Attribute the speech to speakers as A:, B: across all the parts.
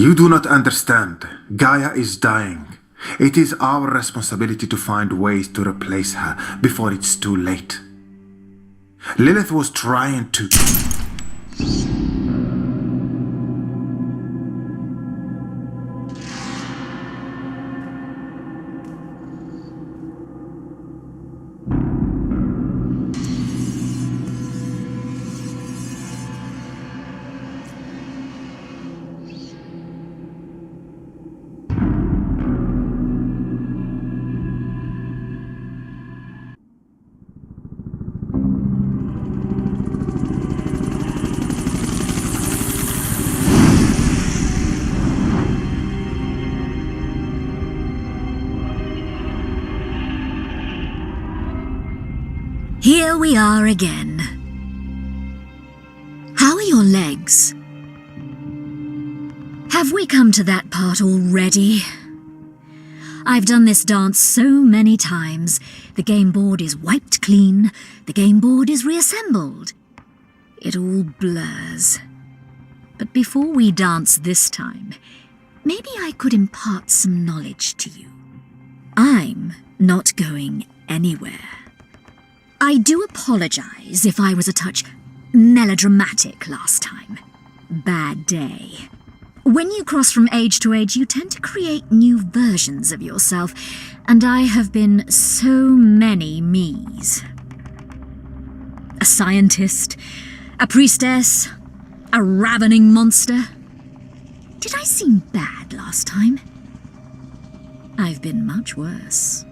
A: You do not understand. Gaia is dying. It is our responsibility to find ways to replace her before it's too late. Lilith was trying to...
B: Here we are again. How are your legs? Have we come to that part already? I've done this dance so many times. The game board is wiped clean, the game board is reassembled. It all blurs. But before we dance this time, maybe I could impart some knowledge to you. I'm not going anywhere. I do apologize if I was a touch melodramatic last time. Bad day. When you cross from age to age, you tend to create new versions of yourself, and I have been so many me's. A scientist, a priestess, a ravening monster. Did I seem bad last time? I've been much worse.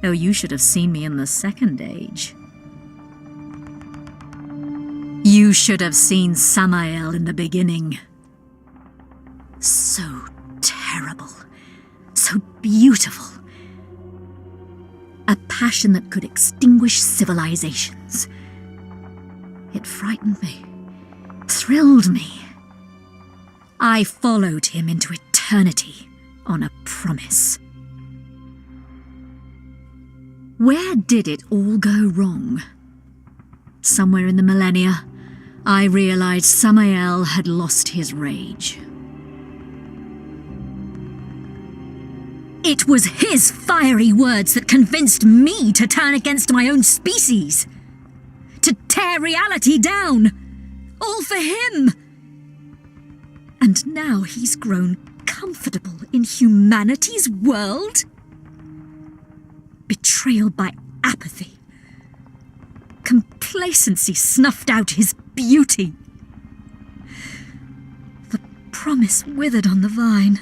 B: Oh, you should have seen me in the second age. You should have seen Samael in the beginning. So terrible. So beautiful. A passion that could extinguish civilizations. It frightened me. Thrilled me. I followed him into eternity on a promise. Where did it all go wrong? Somewhere in the millennia, I realized Samael had lost his rage. It was his fiery words that convinced me to turn against my own species. To tear reality down. All for him. And now he's grown comfortable in humanity's world? Betrayal by apathy. Complacency snuffed out his beauty. The promise withered on the vine.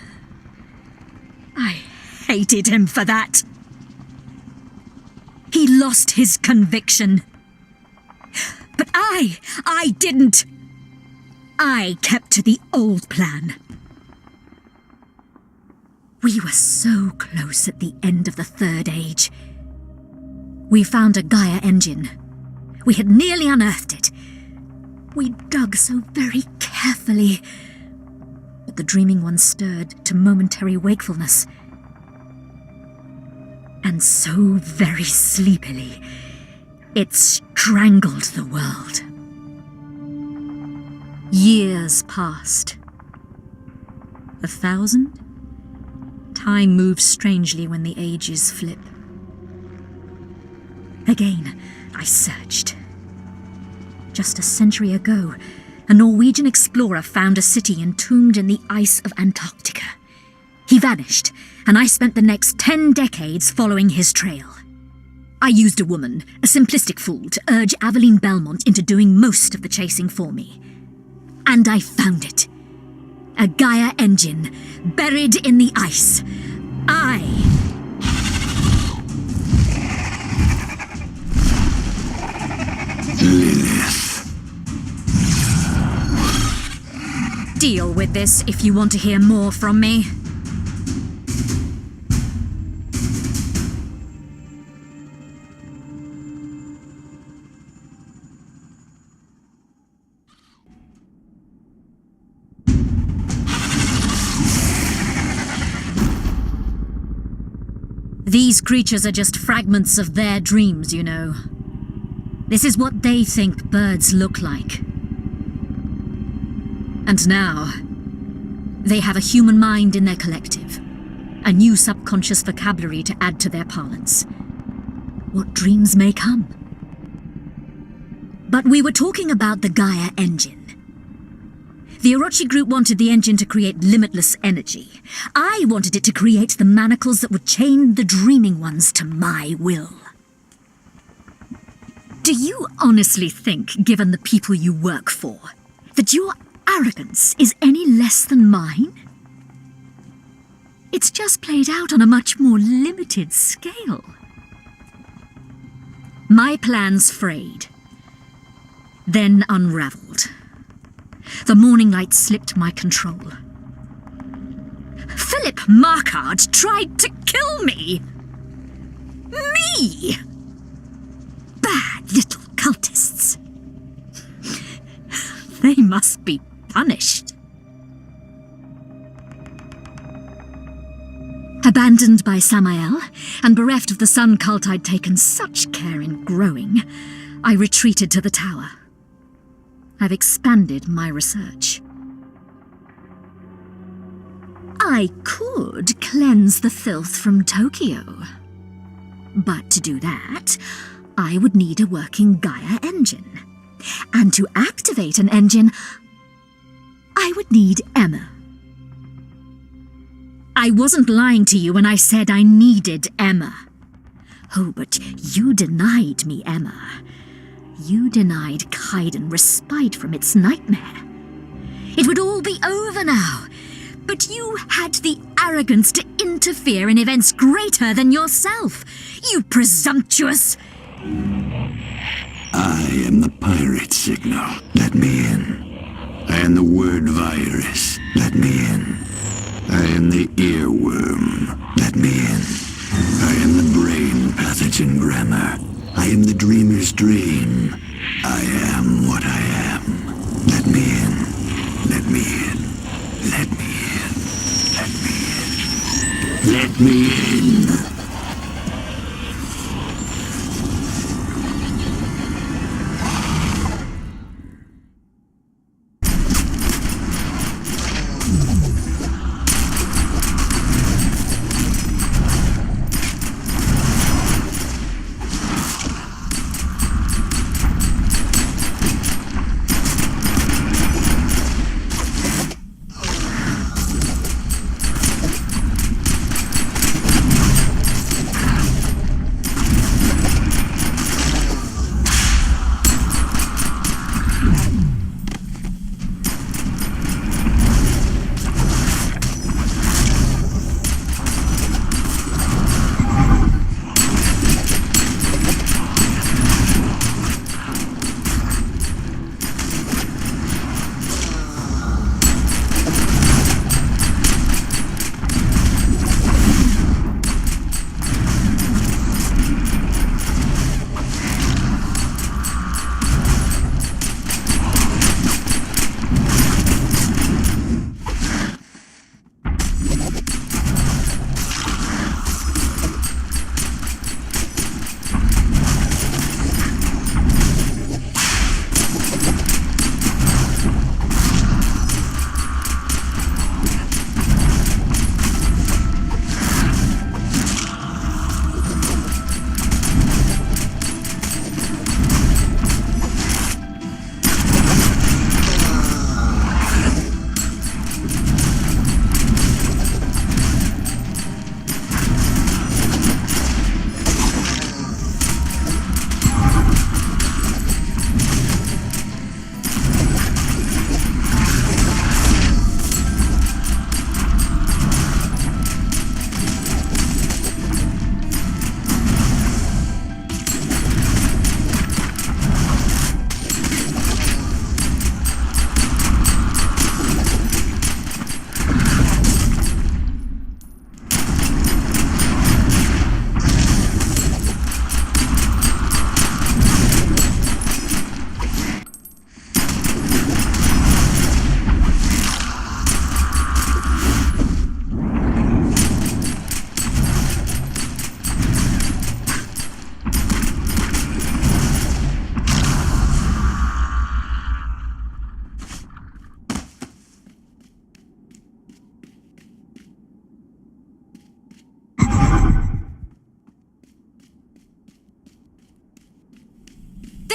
B: I hated him for that. He lost his conviction. But I didn't. I kept to the old plan. We were so close at the end of the Third Age. We found a Gaia engine. We had nearly unearthed it. We dug so very carefully. But the dreaming one stirred to momentary wakefulness. And so very sleepily, it strangled the world. Years passed. 1,000? Time moves strangely when the ages flip. Again, I searched. Just a century ago, a Norwegian explorer found a city entombed in the ice of Antarctica. He vanished, and I spent the next 10 decades following his trail. I used a woman, a simplistic fool, to urge Aveline Belmont into doing most of the chasing for me. And I found it. A Gaia engine, buried in the ice.
C: Lilith.
B: Deal with this if you want to hear more from me. These creatures are just fragments of their dreams, you know. This is what they think birds look like. And now, They have a human mind in their collective, a new subconscious vocabulary to add to their parlance. What dreams may come. But we were talking about the Gaia engine. The Orochi group wanted the engine to create limitless energy. I wanted it to create the manacles that would chain the dreaming ones to my will. Do you honestly think, given the people you work for, that your arrogance is any less than mine? It's just played out on a much more limited scale. My plans frayed, then unraveled. The morning light slipped my control. Philip Markard tried to kill me! Me! Bad little cultists. They must be punished. Abandoned by Samael, and bereft of the sun cult I'd taken such care in growing, I retreated to the tower. I've expanded my research. I could cleanse the filth from Tokyo. But to do that, I would need a working Gaia engine. And to activate an engine, I would need Emma. I wasn't lying to you when I said I needed Emma. Oh, but you denied me Emma. You denied Kaiden respite from its nightmare. It would all be over now. But you had the arrogance to interfere in events greater than yourself. You presumptuous...
C: I am the pirate signal. Let me in. I am the word virus. Let me in. I am the earworm. Let me in. I am the brain pathogen grammar. I am the dreamer's dream. I am what I am. Let me in. Let me in. Let me in. Let me in. Let me in.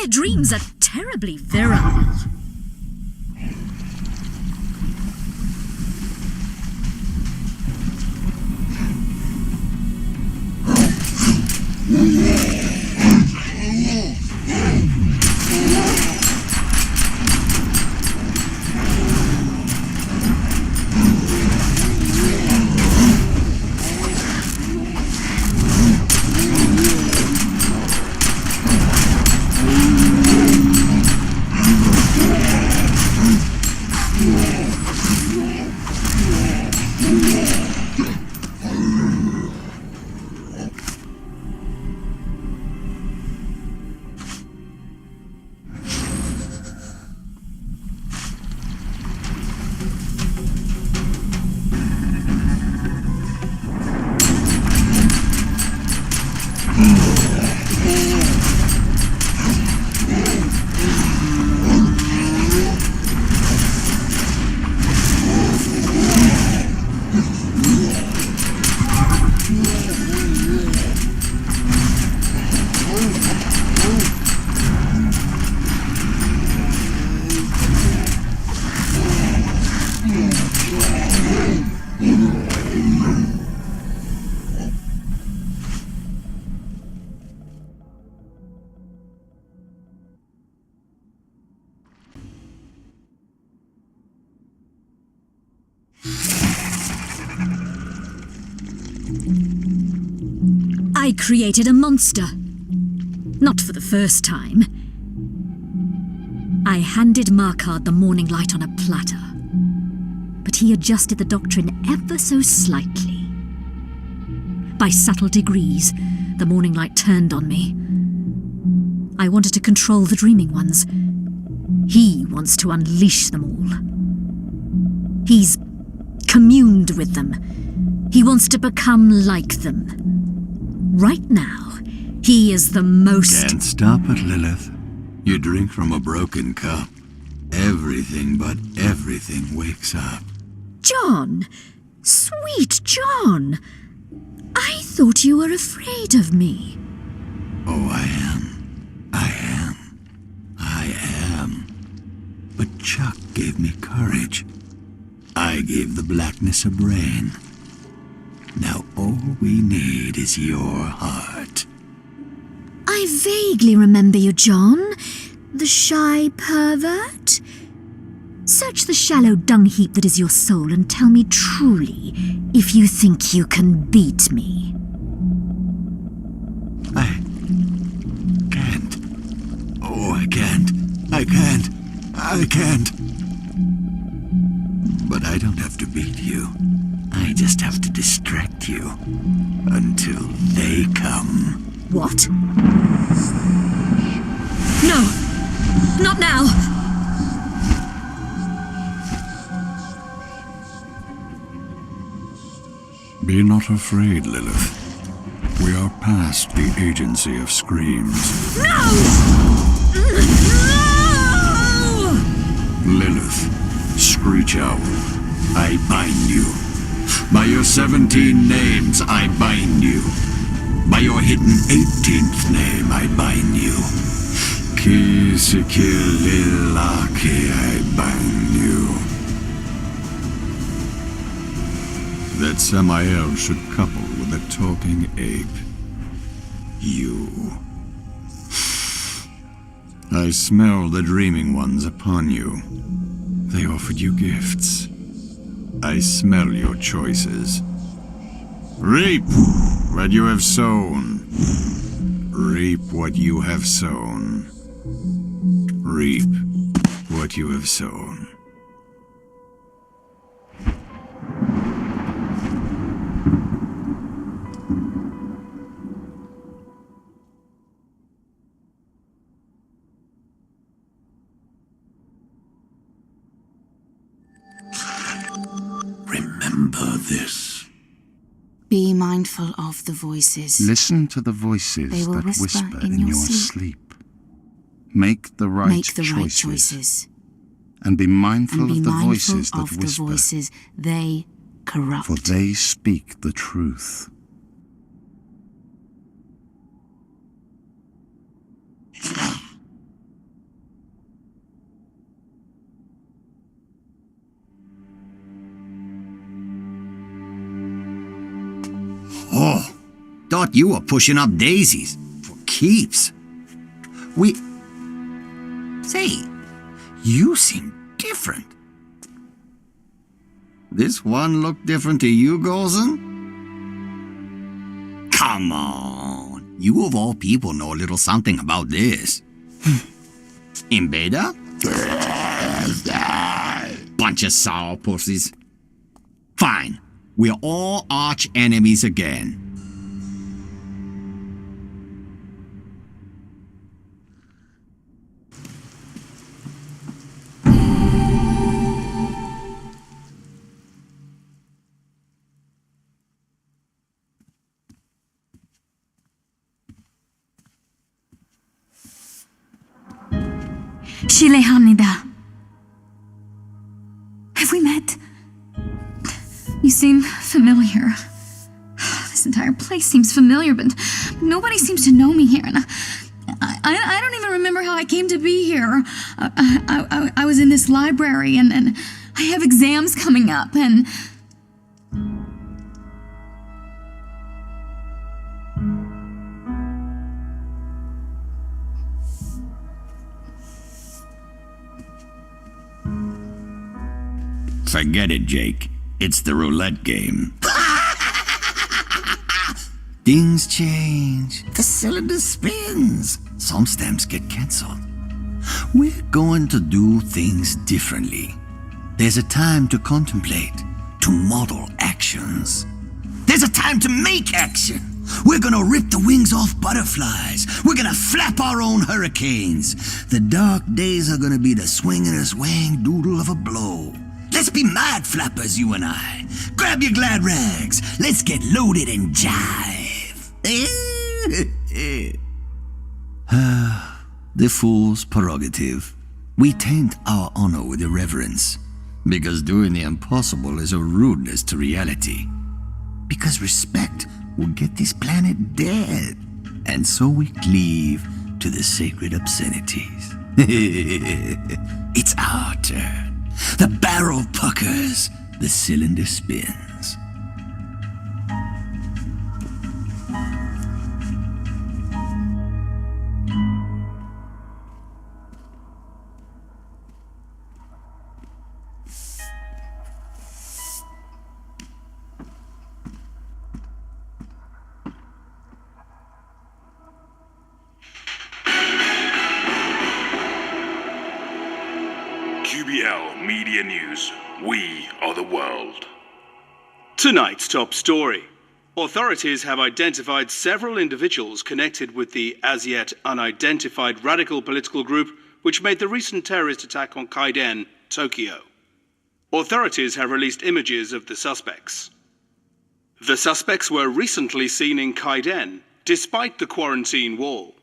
B: Their dreams are terribly virile. I created a monster. Not for the first time. I handed Markard the morning light on a platter, but he adjusted the doctrine ever so slightly. By subtle degrees, the morning light turned on me. I wanted to control the dreaming ones. He wants to unleash them all. He's communed with them. He wants to become like them. Right now, he is the most...
C: Can't stop it, Lilith. You drink from a broken cup. Everything but everything wakes up.
B: John! Sweet John! I thought you were afraid of me.
C: Oh, I am. I am. I am. But Chuck gave me courage. I gave the blackness a brain. Now all we need is your heart.
B: I vaguely remember you, John. The shy pervert. Search the shallow dung heap that is your soul and tell me truly if you think you can beat me.
C: I can't. Oh, I can't. I can't. I can't. But I don't have to beat you. I just have to distract you until they come.
B: What? No! Not now!
C: Be not afraid, Lilith. We are past the agency of screams.
B: No! No!
C: Lilith, Screech Owl, I bind you. By your 17 names, I bind you. By your hidden 18th name, I bind you. Ki Sikililaki, I bind you. That Samael should couple with a talking ape. You. I smell the dreaming ones upon you. They offered you gifts. I smell your choices. Reap what you have sown. Reap what you have sown. Reap what you have sown. Remember this.
D: Be mindful of the voices.
E: Listen to the voices
D: They will
E: that
D: whisper
E: in your sleep. Make the right choices. And be mindful of the voices that whisper.
D: The voices they corrupt.
E: For they speak the truth.
C: Oh, thought you were pushing up daisies. For keeps. Say, you seem different. This one look different to you, Golson? Come on. You of all people know a little something about this. In beta? Bunch of sourpussies. Fine. We're all arch enemies again.
F: 실례합니다. Have we met? You seem familiar. This entire place seems familiar, but nobody seems to know me here. And I don't even remember how I came to be here. I was in this library, and I have exams coming up, and...
C: Forget it, Jake. It's the roulette game. Things change. The cylinder spins. Some stamps get cancelled. We're going to do things differently. There's a time to contemplate, to model actions. There's a time to make action. We're gonna rip the wings off butterflies. We're gonna flap our own hurricanes. The dark days are gonna be the swing and a swang doodle of a blow. Let's be mad flappers, you and I. Grab your glad rags. Let's get loaded and jive. The fool's prerogative. We taint our honor with irreverence. Because doing the impossible is a rudeness to reality. Because respect will get this planet dead. And so we cleave to the sacred obscenities. It's our turn. The barrel puckers, the cylinder spins.
G: QBL Media News. We are the world. Tonight's top story. Authorities have identified several individuals connected with the as-yet unidentified radical political group which made the recent terrorist attack on Kaiden, Tokyo. Authorities have released images of the suspects. The suspects were recently seen in Kaiden, despite the quarantine wall.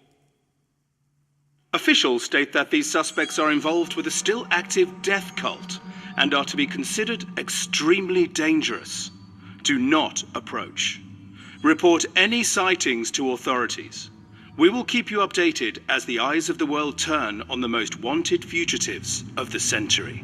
G: Officials state that these suspects are involved with a still active death cult and are to be considered extremely dangerous. Do not approach. Report any sightings to authorities. We will keep you updated as the eyes of the world turn on the most wanted fugitives of the century.